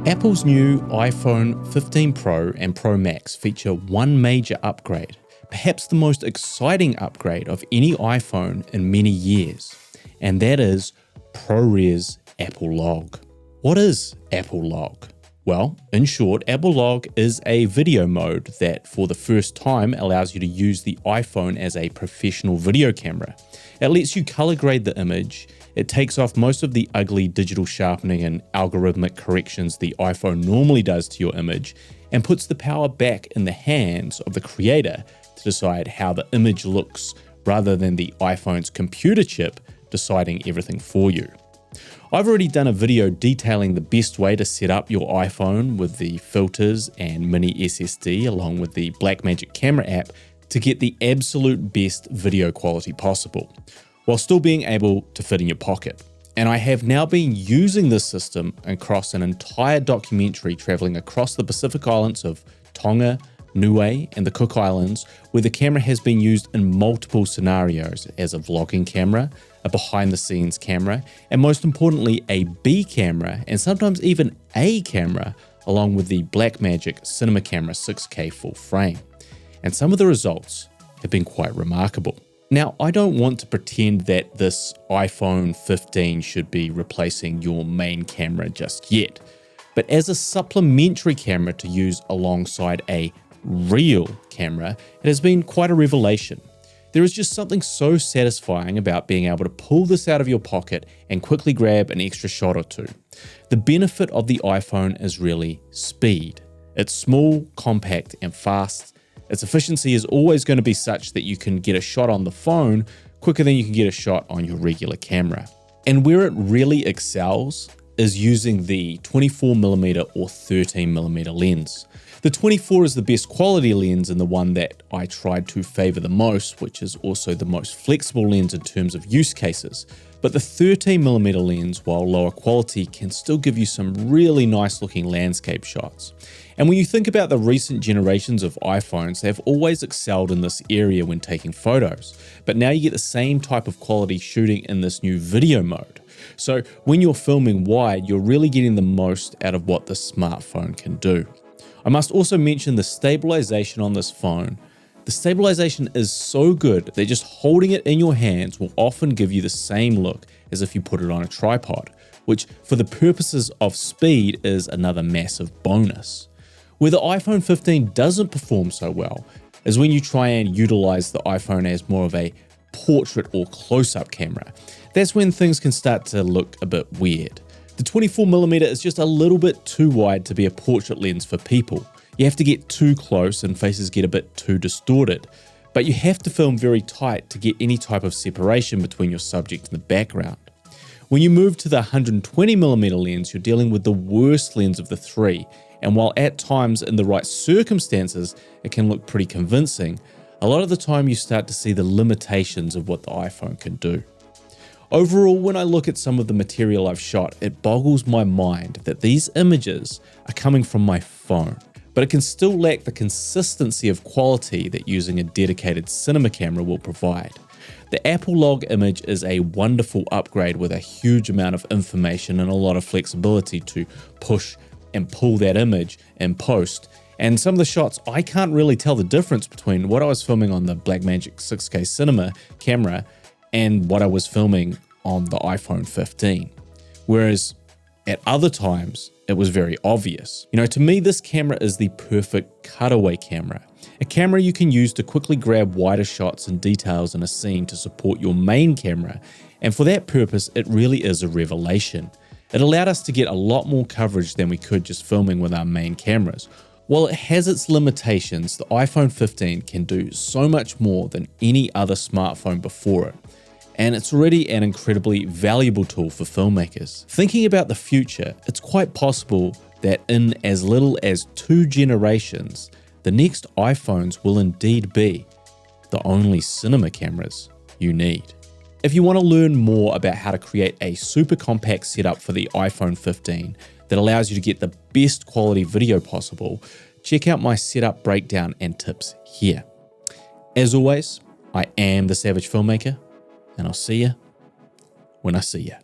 Apple's new iPhone 15 Pro and Pro Max feature one major upgrade, perhaps the most exciting upgrade of any iPhone in many years, and that is ProRes Apple Log. What is Apple Log? Well, in short, Apple Log is a video mode that for the first time allows you to use the iPhone as a professional video camera. It lets you color grade the image. It takes off most of the ugly digital sharpening and algorithmic corrections the iPhone normally does to your image and puts the power back in the hands of the creator to decide how the image looks rather than the iPhone's computer chip deciding everything for you. I've already done a video detailing the best way to set up your iPhone with the filters and mini SSD along with the Blackmagic camera app to get the absolute best video quality possible, while still being able to fit in your pocket. And I have now been using this system across an entire documentary traveling across the Pacific Islands of Tonga, Niue, and the Cook Islands, where the camera has been used in multiple scenarios as a vlogging camera, a behind-the-scenes camera, and most importantly, a B camera, and sometimes even A camera, along with the Blackmagic Cinema Camera 6K full frame. And some of the results have been quite remarkable. Now, I don't want to pretend that this iPhone 15 should be replacing your main camera just yet, but as a supplementary camera to use alongside a real camera, it has been quite a revelation. There is just something so satisfying about being able to pull this out of your pocket and quickly grab an extra shot or two. The benefit of the iPhone is really speed. It's small, compact, and fast. Its efficiency is always going to be such that you can get a shot on the phone quicker than you can get a shot on your regular camera. And where it really excels is using the 24mm or 13mm lens. The 24 is the best quality lens and the one that I tried to favor the most, which is also the most flexible lens in terms of use cases. But the 13mm lens, while lower quality, can still give you some really nice looking landscape shots. And when you think about the recent generations of iPhones, they've always excelled in this area when taking photos. But now you get the same type of quality shooting in this new video mode. So when you're filming wide, you're really getting the most out of what the smartphone can do. I must also mention the stabilization on this phone. The stabilization is so good that just holding it in your hands will often give you the same look as if you put it on a tripod, which for the purposes of speed is another massive bonus. Where the iPhone 15 doesn't perform so well is when you try and utilize the iPhone as more of a portrait or close-up camera. That's when things can start to look a bit weird. The 24mm is just a little bit too wide to be a portrait lens for people. You have to get too close and faces get a bit too distorted. But you have to film very tight to get any type of separation between your subject and the background. When you move to the 120mm lens, you're dealing with the worst lens of the three. And while at times in the right circumstances, it can look pretty convincing, a lot of the time you start to see the limitations of what the iPhone can do. Overall, when I look at some of the material I've shot, it boggles my mind that these images are coming from my phone, but it can still lack the consistency of quality that using a dedicated cinema camera will provide. The Apple Log image is a wonderful upgrade with a huge amount of information and a lot of flexibility to push and pull that image in post. And some of the shots, I can't really tell the difference between what I was filming on the Blackmagic 6K cinema camera and what I was filming on the iPhone 15. Whereas at other times, it was very obvious. To me, this camera is the perfect cutaway camera. A camera you can use to quickly grab wider shots and details in a scene to support your main camera. And for that purpose, it really is a revelation. It allowed us to get a lot more coverage than we could just filming with our main cameras. While it has its limitations, the iPhone 15 can do so much more than any other smartphone before it. And it's already an incredibly valuable tool for filmmakers. Thinking about the future, it's quite possible that in as little as 2 generations, the next iPhones will indeed be the only cinema cameras you need. If you want to learn more about how to create a super compact setup for the iPhone 15 that allows you to get the best quality video possible, check out my setup breakdown and tips here. As always, I am the Savage Filmmaker, and I'll see you when I see you.